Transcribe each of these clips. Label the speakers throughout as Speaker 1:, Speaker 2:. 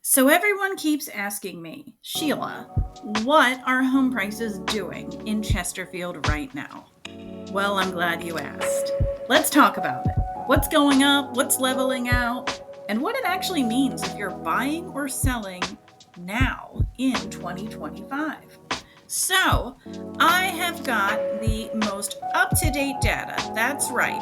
Speaker 1: So everyone keeps asking me, Sheila, what are home prices doing in Chesterfield right now? Well, I'm glad you asked. Let's talk about it. What's going up, what's leveling out, and what it actually means if you're buying or selling now in 2025. So, I have got the most up-to-date data. That's right.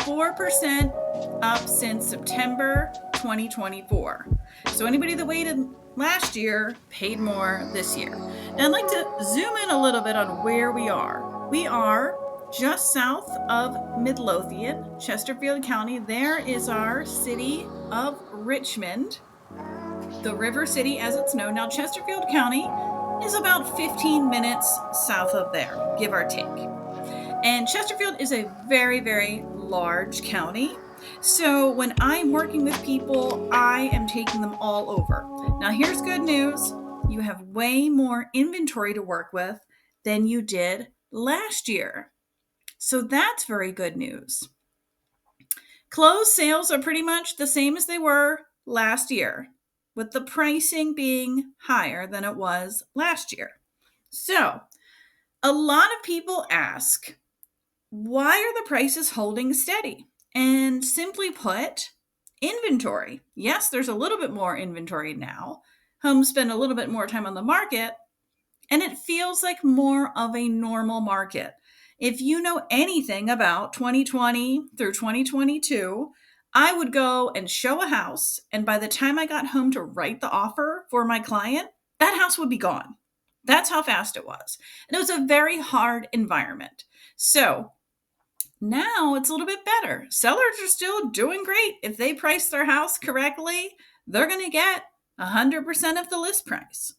Speaker 1: 4% up since September 2024. So anybody that waited last year paid more this year. Now I'd like to zoom in a little bit on where we are. We are just south of Midlothian, Chesterfield County. There is our city of Richmond, the River City as it's known. Now Chesterfield County is about 15 minutes south of there, give or take. And Chesterfield is a very, very large county. So when I'm working with people, I am taking them all over. Now, here's good news. You have way more inventory to work with than you did last year. So that's very good news. Closed sales are pretty much the same as they were last year, with the pricing being higher than it was last year. So a lot of people ask, why are the prices holding steady? And simply put, inventory. Yes, there's a little bit more inventory now. Homes spend a little bit more time on the market, and it feels like more of a normal market. If you know anything about 2020 through 2022, I would go and show a house, and by the time I got home to write the offer for my client, that house would be gone. That's how fast it was. And it was a very hard environment. So now it's a little bit better. Sellers are still doing great. If they price their house correctly, they're going to get 100% of the list price.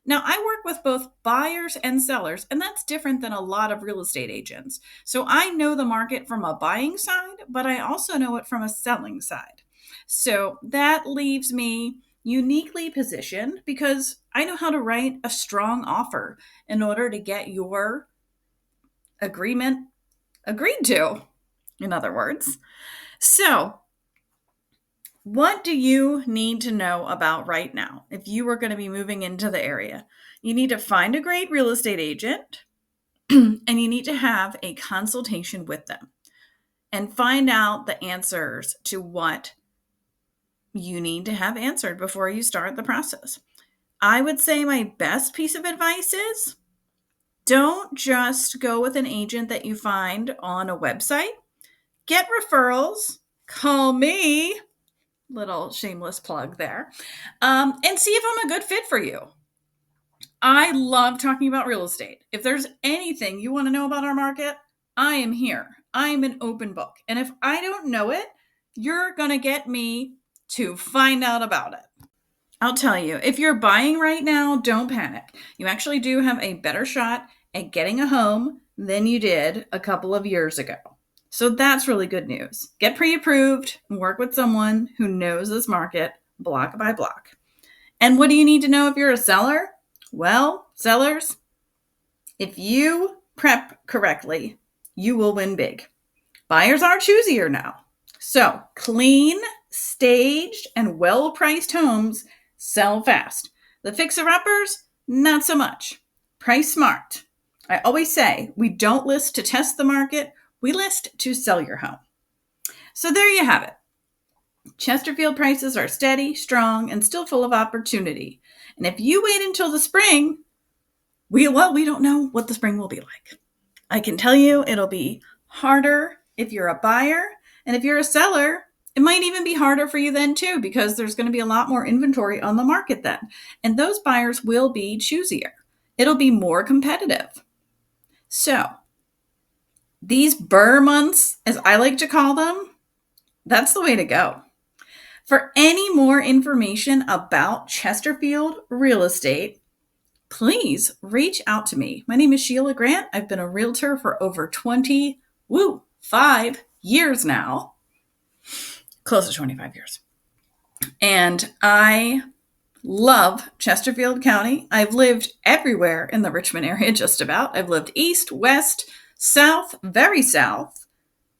Speaker 1: Now, I work with both buyers and sellers, and that's different than a lot of real estate agents. So I know the market from a buying side, but I also know it from a selling side. So that leaves me uniquely positioned because I know how to write a strong offer in order to get your agreement agreed to, in other words. So, what do you need to know about right now if you are going to be moving into the area? You need to find a great real estate agent and you need to have a consultation with them and find out the answers to what you need to have answered before you start the process. I would say my best piece of advice is don't just go with an agent that you find on a website. Get referrals. Call me. Little shameless plug there. And see if I'm a good fit for you. I love talking about real estate. If there's anything you want to know about our market, I am here. I am an open book. And if I don't know it, you're going to get me to find out about it. I'll tell you, if you're buying right now, don't panic. You actually do have a better shot at getting a home than you did a couple of years ago. So that's really good news. Get pre-approved and work with someone who knows this market block by block. And what do you need to know if you're a seller? Well, sellers, if you prep correctly, you will win big. Buyers are choosier now. So clean, staged, and well-priced homes sell fast. The fixer-uppers, not so much. Price smart. I always say we don't list to test the market. We list to sell your home. So there you have it. Chesterfield prices are steady, strong, and still full of opportunity. And if you wait until the spring, we don't know what the spring will be like. I can tell you it'll be harder if you're a buyer. And if you're a seller, it might even be harder for you then too, because there's going to be a lot more inventory on the market then. And those buyers will be choosier. It'll be more competitive. So these burr months, as I like to call them, that's the way to go. For any more information about Chesterfield real estate, please reach out to me. My name is Sheila Grant. I've been a realtor for over 5 years now. Close to 25 years. And I love Chesterfield County. I've lived everywhere in the Richmond area, just about. I've lived east, west, south, very south,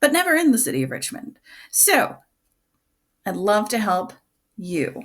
Speaker 1: but never in the city of Richmond. So I'd love to help you.